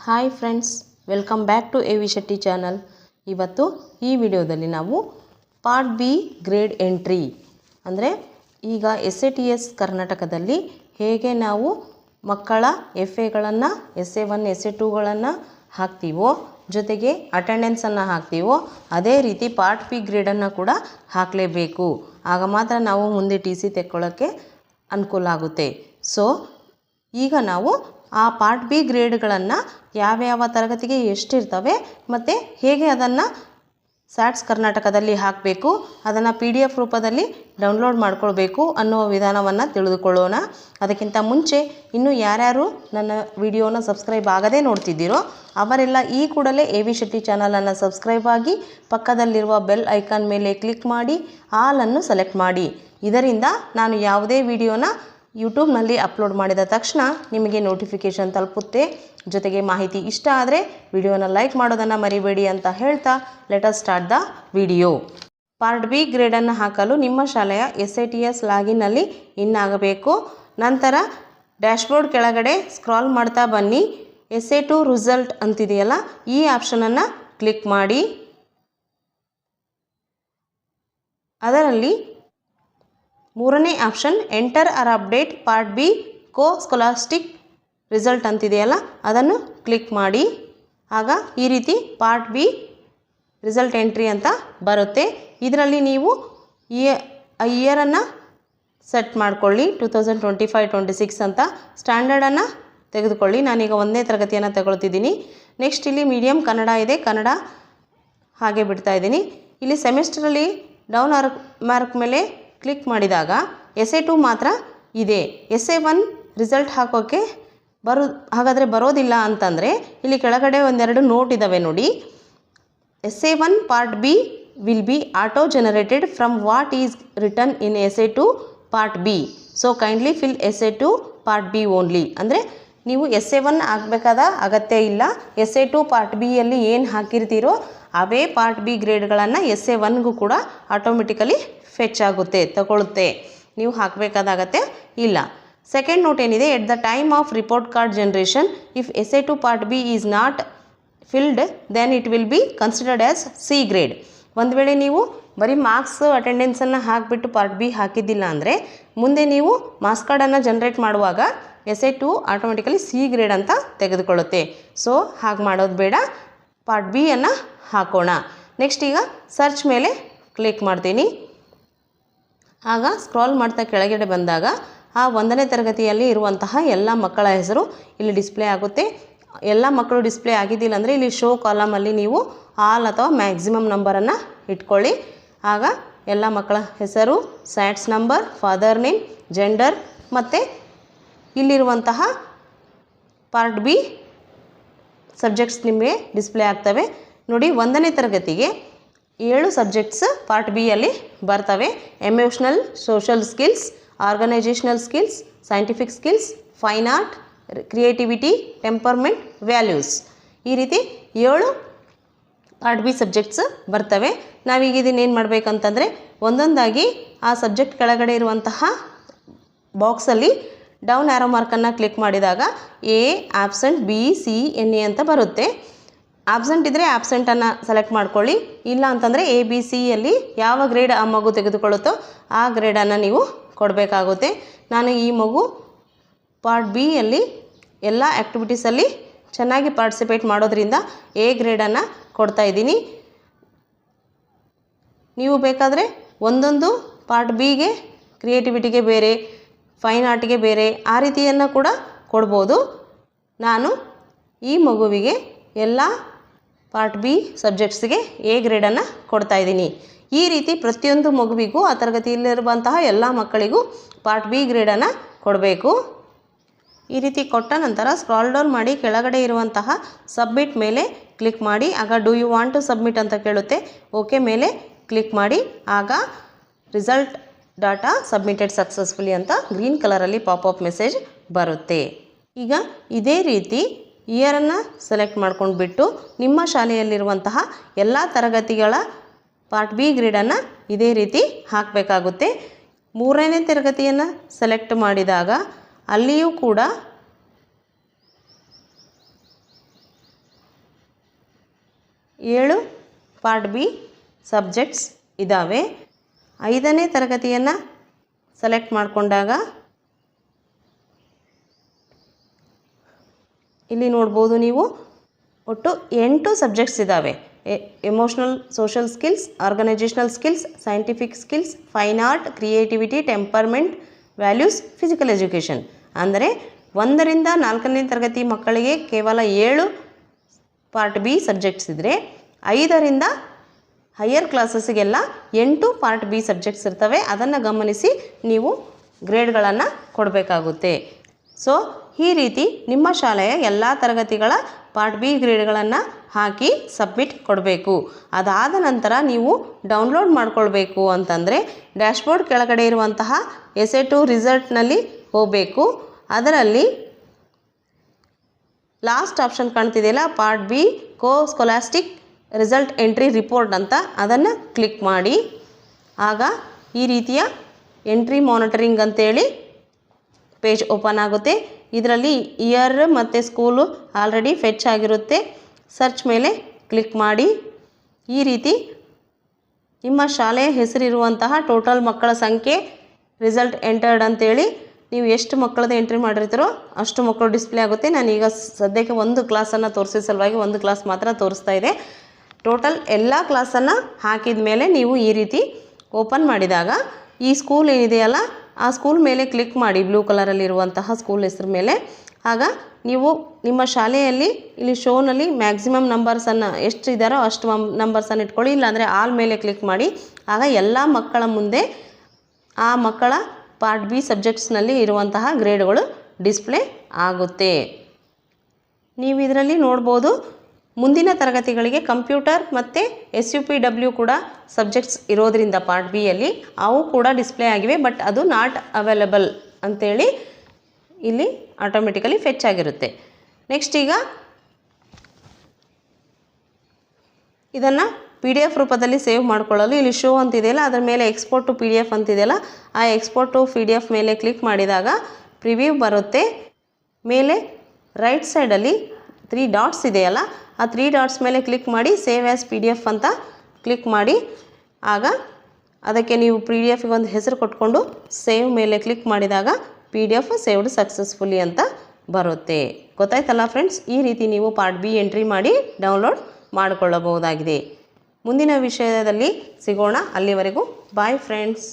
Hi friends, welcome back to A V Shetty channel. ಇವತ್ತು ಈ ವಿಡಿಯೋದಲ್ಲಿ ನಾವು ಪಾರ್ಟ್ ಬಿ ಗ್ರೇಡ್ ಎಂಟ್ರಿ ಅಂದರೆ ಈಗ SATS ಕರ್ನಾಟಕದಲ್ಲಿ ಹೇಗೆ ನಾವು ಮಕ್ಕಳ FAಗಳನ್ನು SA1 SA2ಗಳನ್ನು ಹಾಕ್ತೀವೋ, ಜೊತೆಗೆ ಅಟೆಂಡೆನ್ಸನ್ನು ಹಾಕ್ತೀವೋ, ಅದೇ ರೀತಿ ಪಾರ್ಟ್ ಬಿ ಗ್ರೇಡನ್ನು ಕೂಡ ಹಾಕಲೇಬೇಕು. ಆಗ ಮಾತ್ರ ನಾವು ಮುಂದೆ TC ತೆಕ್ಕೊಳ್ಳೋಕ್ಕೆ ಅನುಕೂಲ ಆಗುತ್ತೆ. ಸೊ ಈಗ ನಾವು ಆ ಪಾರ್ಟ್ ಬಿ ಗ್ರೇಡ್ಗಳನ್ನು ಯಾವ್ಯಾವ ತರಗತಿಗೆ ಎಷ್ಟಿರ್ತವೆ ಮತ್ತು ಹೇಗೆ ಅದನ್ನು SATS ಕರ್ನಾಟಕದಲ್ಲಿ ಹಾಕಬೇಕು, ಅದನ್ನು PDF ರೂಪದಲ್ಲಿ ಡೌನ್ಲೋಡ್ ಮಾಡ್ಕೊಳ್ಬೇಕು ಅನ್ನೋ ವಿಧಾನವನ್ನು ತಿಳಿದುಕೊಳ್ಳೋಣ. ಅದಕ್ಕಿಂತ ಮುಂಚೆ ಇನ್ನೂ ಯಾರ್ಯಾರು ನನ್ನ ವಿಡಿಯೋನ ಸಬ್ಸ್ಕ್ರೈಬ್ ಆಗದೇ ನೋಡ್ತಿದ್ದೀರೋ ಅವರೆಲ್ಲ ಈ ಕೂಡಲೇ ಎ ವಿ ಶೆಟ್ಟಿ ಚಾನಲನ್ನು ಸಬ್ಸ್ಕ್ರೈಬ್ ಆಗಿ ಪಕ್ಕದಲ್ಲಿರುವ ಬೆಲ್ ಐಕಾನ್ ಮೇಲೆ ಕ್ಲಿಕ್ ಮಾಡಿ ಆಲನ್ನು ಸೆಲೆಕ್ಟ್ ಮಾಡಿ. ಇದರಿಂದ ನಾನು ಯಾವುದೇ ವಿಡಿಯೋನ ಯೂಟ್ಯೂಬ್ನಲ್ಲಿ ಅಪ್ಲೋಡ್ ಮಾಡಿದ ತಕ್ಷಣ ನಿಮಗೆ ನೋಟಿಫಿಕೇಷನ್ ತಲುಪುತ್ತೆ. ಜೊತೆಗೆ ಮಾಹಿತಿ ಇಷ್ಟ ಆದರೆ ವಿಡಿಯೋನ ಲೈಕ್ ಮಾಡೋದನ್ನು ಮರಿಬೇಡಿ ಅಂತ ಹೇಳ್ತಾ let us start the video. Part B ಗ್ರೇಡನ್ನು ಹಾಕಲು ನಿಮ್ಮ ಶಾಲೆಯ SATS ಲಾಗಿನ್ನಲ್ಲಿ ಇನ್ ಆಗಬೇಕು. ನಂತರ ಡ್ಯಾಶ್ಬೋರ್ಡ್ ಕೆಳಗಡೆ ಸ್ಕ್ರಾಲ್ ಮಾಡ್ತಾ ಬನ್ನಿ. SA2 ರಿಸಲ್ಟ್ ಅಂತಿದೆಯಲ್ಲ, ಈ ಆಪ್ಷನನ್ನು ಕ್ಲಿಕ್ ಮಾಡಿ. ಅದರಲ್ಲಿ ಮೂರನೇ option enter or update part B co scholastic result ಅಂತಿದೆಯಲ್ಲ, ಅದನ್ನು ಕ್ಲಿಕ್ ಮಾಡಿ. ಆಗ ಈ ರೀತಿ ಪಾರ್ಟ್ ಬಿ ರಿಸಲ್ಟ್ ಎಂಟ್ರಿ ಅಂತ ಬರುತ್ತೆ. ಇದರಲ್ಲಿ ನೀವು ಇಯರನ್ನು ಸೆಟ್ ಮಾಡಿಕೊಳ್ಳಿ. 2025-26 ಅಂತ ಸ್ಟ್ಯಾಂಡರ್ಡನ್ನು ತೆಗೆದುಕೊಳ್ಳಿ. ನಾನೀಗ 1ನೇ ತರಗತಿಯನ್ನು ತಗೊಳ್ತಿದ್ದೀನಿ. ನೆಕ್ಸ್ಟ್ ಇಲ್ಲಿ ಮೀಡಿಯಮ್ ಕನ್ನಡ ಇದೆ, ಕನ್ನಡ ಹಾಗೆ ಬಿಡ್ತಾ ಇದ್ದೀನಿ. ಇಲ್ಲಿ ಸೆಮಿಸ್ಟರಲ್ಲಿ ಡೌನ್ ಮಾರ್ಕ್ ಮೇಲೆ ಕ್ಲಿಕ್ ಮಾಡಿದಾಗ SA2 ಮಾತ್ರ ಇದೆ. SA1 ರಿಸಲ್ಟ್ ಹಾಕೋಕ್ಕೆ ಹಾಗಾದರೆ ಬರೋದಿಲ್ಲ ಅಂತಂದರೆ ಇಲ್ಲಿ ಕೆಳಗಡೆ ಒಂದೆರಡು ನೋಟ್ ಇದ್ದಾವೆ ನೋಡಿ. SA1 part B will be auto generated from what is return in SA2 part B. So kindly fill SA2 part B only. ಅಂದರೆ ನೀವು SA1 ಆಗಬೇಕಾದ ಅಗತ್ಯ ಇಲ್ಲ. SA2 ಪಾರ್ಟ್ ಬಿಯಲ್ಲಿ ಏನು ಹಾಕಿರ್ತೀರೋ ಅವೇ ಪಾರ್ಟ್ ಬಿ ಗ್ರೇಡ್ಗಳನ್ನು SA1ಗೂ ಕೂಡ ಆಟೋಮೆಟಿಕಲಿ ಫೆಚ್ ಆಗುತ್ತೆ, ತಗೊಳ್ಳುತ್ತೆ. ನೀವು ಹಾಕಬೇಕಾದ ಅಗತ್ಯ ಇಲ್ಲ. ಸೆಕೆಂಡ್ ನೋಟ್ ಏನಿದೆ, at the time of report card generation if SA2 part B is not filled then it will be considered as C grade. ಒಂದು ವೇಳೆ ನೀವು ಬರೀ ಮಾರ್ಕ್ಸ್ ಅಟೆಂಡೆನ್ಸನ್ನು ಹಾಕಿಬಿಟ್ಟು ಪಾರ್ಟ್ ಬಿ ಹಾಕಿದ್ದಿಲ್ಲ ಅಂದರೆ ಮುಂದೆ ನೀವು ಮಾರ್ಕ್ಸ್ ಕಾರ್ಡನ್ನು ಜನ್ರೇಟ್ ಮಾಡುವಾಗ SA2 ಆಟೋಮೆಟಿಕಲಿ C ಗ್ರೇಡ್ ಅಂತ ತೆಗೆದುಕೊಳ್ಳುತ್ತೆ. ಸೊ ಹಾಗೆ ಮಾಡೋದು ಬೇಡ, ಪಾರ್ಟ್ ಬಿಯನ್ನು ಹಾಕೋಣ. ನೆಕ್ಸ್ಟ್ ಈಗ ಸರ್ಚ್ ಮೇಲೆ ಕ್ಲಿಕ್ ಮಾಡ್ತೀನಿ. ಆಗ ಸ್ಕ್ರಾಲ್ ಮಾಡ್ತಾ ಕೆಳಗಡೆ ಬಂದಾಗ ಆ 1ನೇ ತರಗತಿಯಲ್ಲಿ ಇರುವಂತಹ ಎಲ್ಲ ಮಕ್ಕಳ ಹೆಸರು ಇಲ್ಲಿ ಡಿಸ್ಪ್ಲೇ ಆಗುತ್ತೆ. ಎಲ್ಲ ಮಕ್ಕಳು ಡಿಸ್ಪ್ಲೇ ಆಗಿದ್ದಿಲ್ಲ ಅಂದರೆ ಇಲ್ಲಿ ಶೋ ಕಾಲಮಲ್ಲಿ ನೀವು ಆಲ್ ಅಥವಾ ಮ್ಯಾಕ್ಸಿಮಮ್ ನಂಬರನ್ನು ಇಟ್ಕೊಳ್ಳಿ. ಆಗ ಎಲ್ಲ ಮಕ್ಕಳ ಹೆಸರು, SATS number, father name, gender ಮತ್ತು ಇಲ್ಲಿರುವಂತಹ ಪಾರ್ಟ್ ಬಿ ಸಬ್ಜೆಕ್ಟ್ಸ್ ನಿಮಗೆ ಡಿಸ್ಪ್ಲೇ ಆಗ್ತವೆ ನೋಡಿ. 1ನೇ ತರಗತಿಗೆ 7 ಸಬ್ಜೆಕ್ಟ್ಸ್ ಪಾರ್ಟ್ ಬಿಯಲ್ಲಿ ಬರ್ತವೆ. Emotional, social skills, organisational skills, scientific skills, fine art, creativity, temperament, values. ಈ ರೀತಿ 7 ಪಾರ್ಟ್ ಬಿ ಸಬ್ಜೆಕ್ಟ್ಸ್ ಬರ್ತವೆ. ನಾವೀಗ ಇದನ್ನೇನು ಮಾಡಬೇಕಂತಂದರೆ ಒಂದೊಂದಾಗಿ ಆ ಸಬ್ಜೆಕ್ಟ್ ಕೆಳಗಡೆ ಇರುವಂತಹ ಬಾಕ್ಸಲ್ಲಿ ಡೌನ್ ಆ್ಯರೋ ಮಾರ್ಕನ್ನು ಕ್ಲಿಕ್ ಮಾಡಿದಾಗ A absent, B C N A ಅಂತ ಬರುತ್ತೆ. ಆಬ್ಸೆಂಟ್ ಇದ್ದರೆ ಆಬ್ಸೆಂಟನ್ನು ಸೆಲೆಕ್ಟ್ ಮಾಡ್ಕೊಳ್ಳಿ. ಇಲ್ಲ ಅಂತಂದರೆ ABCಯಲ್ಲಿ ಯಾವ ಗ್ರೇಡ್ ಆ ಮಗು ತೆಗೆದುಕೊಳ್ಳುತ್ತೋ ಆ ಗ್ರೇಡನ್ನು ನೀವು ಕೊಡಬೇಕಾಗುತ್ತೆ. ನಾನು ಈ ಮಗು ಪಾರ್ಟ್ ಬಿಯಲ್ಲಿ ಎಲ್ಲ ಆ್ಯಕ್ಟಿವಿಟೀಸಲ್ಲಿ ಚೆನ್ನಾಗಿ ಪಾರ್ಟಿಸಿಪೇಟ್ ಮಾಡೋದ್ರಿಂದ A ಗ್ರೇಡನ್ನು ಕೊಡ್ತಾಯಿದ್ದೀನಿ. ನೀವು ಬೇಕಾದರೆ ಒಂದೊಂದು ಪಾರ್ಟ್ ಬಿಗೆ ಕ್ರಿಯೇಟಿವಿಟಿಗೆ ಬೇರೆ, ಫೈನ್ ಆರ್ಟ್ಗೆ ಬೇರೆ, ಆ ರೀತಿಯನ್ನು ಕೂಡ ಕೊಡ್ಬೋದು. ನಾನು ಈ ಮಗುವಿಗೆ ಎಲ್ಲ ಪಾರ್ಟ್ ಬಿ ಸಬ್ಜೆಕ್ಟ್ಸ್ಗೆ A ಗ್ರೇಡನ್ನು ಕೊಡ್ತಾಯಿದ್ದೀನಿ. ಈ ರೀತಿ ಪ್ರತಿಯೊಂದು ಮಗುವಿಗೂ ಆ ತರಗತಿಯಲ್ಲಿರುವಂತಹ ಎಲ್ಲ ಮಕ್ಕಳಿಗೂ ಪಾರ್ಟ್ ಬಿ ಗ್ರೇಡನ್ನು ಕೊಡಬೇಕು. ಈ ರೀತಿ ಕೊಟ್ಟ ನಂತರ ಸ್ಕ್ರಾಲ್ ಡೌನ್ ಮಾಡಿ ಕೆಳಗಡೆ ಇರುವಂತಹ ಸಬ್ಮಿಟ್ ಮೇಲೆ ಕ್ಲಿಕ್ ಮಾಡಿ. ಆಗ do you want to submit ಅಂತ ಕೇಳುತ್ತೆ. ಓಕೆ ಮೇಲೆ ಕ್ಲಿಕ್ ಮಾಡಿ. ಆಗ ರಿಸಲ್ಟ್ ಡಾಟಾ ಸಬ್ಮಿಟೆಡ್ ಸಕ್ಸಸ್ಫುಲಿ ಅಂತ ಗ್ರೀನ್ ಕಲರಲ್ಲಿ ಪಾಪಪ್ ಮೆಸೇಜ್ ಬರುತ್ತೆ. ಈಗ ಇದೇ ರೀತಿ ಇಯರನ್ನು ಸೆಲೆಕ್ಟ್ ಮಾಡ್ಕೊಂಡ್ಬಿಟ್ಟು ನಿಮ್ಮ ಶಾಲೆಯಲ್ಲಿರುವಂತಹ ಎಲ್ಲ ತರಗತಿಗಳ ಪಾರ್ಟ್ ಬಿ ಗ್ರೇಡನ್ನು ಇದೇ ರೀತಿ ಹಾಕಬೇಕಾಗುತ್ತೆ. 3ನೇ ತರಗತಿಯನ್ನು ಸೆಲೆಕ್ಟ್ ಮಾಡಿದಾಗ ಅಲ್ಲಿಯೂ ಕೂಡ 7 ಪಾರ್ಟ್ ಬಿ ಸಬ್ಜೆಕ್ಟ್ಸ್ ಇದ್ದಾವೆ. 5ನೇ ತರಗತಿಯನ್ನು ಸೆಲೆಕ್ಟ್ ಮಾಡಿಕೊಂಡಾಗ ಇಲ್ಲಿ ನೋಡ್ಬೋದು ನೀವು ಒಟ್ಟು 8 ಸಬ್ಜೆಕ್ಟ್ಸ್ ಇದ್ದಾವೆ. Emotional social skills, organisational skills, scientific skills, fine art, creativity, temperament, values, physical education. ಅಂದರೆ 1ರಿಂದ 4ನೇ ತರಗತಿ ಮಕ್ಕಳಿಗೆ ಕೇವಲ 7 ಪಾರ್ಟ್ ಬಿ ಸಬ್ಜೆಕ್ಟ್ಸ್ ಇದ್ದರೆ 5ರಿಂದ ಹೈಯರ್ ಕ್ಲಾಸಸ್ಸಿಗೆಲ್ಲ 8 ಪಾರ್ಟ್ ಬಿ ಸಬ್ಜೆಕ್ಟ್ಸ್ ಇರ್ತವೆ. ಅದನ್ನು ಗಮನಿಸಿ ನೀವು ಗ್ರೇಡ್ಗಳನ್ನು ಕೊಡಬೇಕಾಗುತ್ತೆ. ಸೊ ಈ ರೀತಿ ನಿಮ್ಮ ಶಾಲೆಯ ಎಲ್ಲ ತರಗತಿಗಳ ಪಾರ್ಟ್ ಬಿ ಗ್ರೇಡ್ಗಳನ್ನು ಹಾಕಿ ಸಬ್ಮಿಟ್ ಕೊಡಬೇಕು. ಅದಾದ ನಂತರ ನೀವು ಡೌನ್ಲೋಡ್ ಮಾಡ್ಕೊಳ್ಬೇಕು ಅಂತಂದರೆ ಡ್ಯಾಶ್ಬೋರ್ಡ್ ಕೆಳಗಡೆ ಇರುವಂತಹ essay2 ರಿಸಲ್ಟ್ನಲ್ಲಿ ಹೋಗಬೇಕು. ಅದರಲ್ಲಿ ಲಾಸ್ಟ್ ಆಪ್ಷನ್ ಕಾಣ್ತಿದೆಯಲ್ಲ, ಪಾರ್ಟ್ ಬಿ ಕೋ ಸ್ಕೊಲಾಸ್ಟಿಕ್ ರಿಸಲ್ಟ್ ಎಂಟ್ರಿ ರಿಪೋರ್ಟ್ ಅಂತ, ಅದನ್ನು ಕ್ಲಿಕ್ ಮಾಡಿ. ಆಗ ಈ ರೀತಿಯ ಎಂಟ್ರಿ ಮಾನಿಟರಿಂಗ್ ಅಂತೇಳಿ ಪೇಜ್ ಓಪನ್ ಆಗುತ್ತೆ. ಇದರಲ್ಲಿ ಇಯರ್ ಮತ್ತು ಸ್ಕೂಲು ಆಲ್ರೆಡಿ ಫೆಚ್ ಆಗಿರುತ್ತೆ. ಸರ್ಚ್ ಮೇಲೆ ಕ್ಲಿಕ್ ಮಾಡಿ. ಈ ರೀತಿ ನಿಮ್ಮ ಶಾಲೆಯ ಹೆಸರಿರುವಂತಹ ಟೋಟಲ್ ಮಕ್ಕಳ ಸಂಖ್ಯೆ, ರಿಸಲ್ಟ್ ಎಂಟರ್ಡ್ ಅಂತೇಳಿ ನೀವು ಎಷ್ಟು ಮಕ್ಕಳದ್ದು ಎಂಟ್ರಿ ಮಾಡಿರ್ತೀರೋ ಅಷ್ಟು ಮಕ್ಕಳು ಡಿಸ್ಪ್ಲೇ ಆಗುತ್ತೆ. ನಾನೀಗ ಸದ್ಯಕ್ಕೆ ಒಂದು ಕ್ಲಾಸನ್ನು ತೋರಿಸೋ ಸಲುವಾಗಿ ಒಂದು ಕ್ಲಾಸ್ ಮಾತ್ರ ತೋರಿಸ್ತಾ ಇದೆ. ಟೋಟಲ್ ಎಲ್ಲ ಕ್ಲಾಸನ್ನು ಹಾಕಿದ ಮೇಲೆ ನೀವು ಈ ರೀತಿ ಓಪನ್ ಮಾಡಿದಾಗ ಈ ಸ್ಕೂಲ್ ಏನಿದೆಯಲ್ಲ ಆ ಸ್ಕೂಲ್ ಮೇಲೆ ಕ್ಲಿಕ್ ಮಾಡಿ, ಬ್ಲೂ ಕಲರಲ್ಲಿರುವಂತಹ ಸ್ಕೂಲ್ ಹೆಸರು ಮೇಲೆ. ಆಗ ನೀವು ನಿಮ್ಮ ಶಾಲೆಯಲ್ಲಿ ಇಲ್ಲಿ ಶೋನಲ್ಲಿ ಮ್ಯಾಕ್ಸಿಮಮ್ ನಂಬರ್ಸನ್ನು ಎಷ್ಟು ಇದ್ದಾರೋ ಅಷ್ಟು ನಂಬರ್ಸನ್ನು ಇಟ್ಕೊಳ್ಳಿ, ಇಲ್ಲಾಂದರೆ ಆಲ್ ಮೇಲೆ ಕ್ಲಿಕ್ ಮಾಡಿ. ಆಗ ಎಲ್ಲ ಮಕ್ಕಳ ಮುಂದೆ ಆ ಮಕ್ಕಳ ಪಾರ್ಟ್ ಬಿ ಸಬ್ಜೆಕ್ಟ್ಸ್ನಲ್ಲಿ ಇರುವಂತಹ ಗ್ರೇಡ್ಗಳು ಡಿಸ್ಪ್ಲೇ ಆಗುತ್ತೆ. ನೀವು ಇದರಲ್ಲಿ ನೋಡ್ಬೋದು, ಮುಂದಿನ ತರಗತಿಗಳಿಗೆ ಕಂಪ್ಯೂಟರ್ ಮತ್ತು SUPW ಕೂಡ ಸಬ್ಜೆಕ್ಟ್ಸ್ ಇರೋದರಿಂದ ಪಾರ್ಟ್ ಬಿಯಲ್ಲಿ ಅವು ಕೂಡ ಡಿಸ್ಪ್ಲೇ ಆಗಿವೆ. ಬಟ್ ಅದು ನಾಟ್ ಅವೈಲಬಲ್ ಅಂಥೇಳಿ ಇಲ್ಲಿ ಆಟೋಮೆಟಿಕಲಿ ಫೆಚ್ ಆಗಿರುತ್ತೆ. ನೆಕ್ಸ್ಟ್ ಈಗ ಇದನ್ನು PDF ರೂಪದಲ್ಲಿ ಸೇವ್ ಮಾಡಿಕೊಳ್ಳಲು ಇಲ್ಲಿ ಶೋ ಅಂತಿದೆಯಲ್ಲ ಅದರ ಮೇಲೆ ಎಕ್ಸ್ಪೋರ್ಟ್ ಟು PDF ಅಂತಿದೆಯಲ್ಲ, ಆ ಎಕ್ಸ್ಪೋರ್ಟ್ ಟು PDF ಮೇಲೆ ಕ್ಲಿಕ್ ಮಾಡಿದಾಗ ಪ್ರಿವ್ಯೂ ಬರುತ್ತೆ. ಮೇಲೆ ರೈಟ್ ಸೈಡಲ್ಲಿ 3 ಡಾಟ್ಸ್ ಇದೆಯಲ್ಲ, ಆ 3 ಡಾಟ್ಸ್ ಮೇಲೆ ಕ್ಲಿಕ್ ಮಾಡಿ ಸೇವ್ ಆ್ಯಸ್ PDF ಅಂತ ಕ್ಲಿಕ್ ಮಾಡಿ. ಆಗ ಅದಕ್ಕೆ ನೀವು PDFಗೆ ಒಂದು ಹೆಸರು ಕೊಟ್ಕೊಂಡು ಸೇವ್ ಮೇಲೆ ಕ್ಲಿಕ್ ಮಾಡಿದಾಗ PDF ಸೇವ್ಡ್ ಸಕ್ಸಸ್ಫುಲಿ ಅಂತ ಬರುತ್ತೆ. ಗೊತ್ತಾಯ್ತಲ್ಲ ಫ್ರೆಂಡ್ಸ್? ಈ ರೀತಿ ನೀವು ಪಾರ್ಟ್ ಬಿ ಎಂಟ್ರಿ ಮಾಡಿ ಡೌನ್ಲೋಡ್ ಮಾಡಿಕೊಳ್ಳಬಹುದಾಗಿದೆ. ಮುಂದಿನ ವಿಷಯದಲ್ಲಿ ಸಿಗೋಣ. ಅಲ್ಲಿವರೆಗೂ ಬಾಯ್ ಫ್ರೆಂಡ್ಸ್.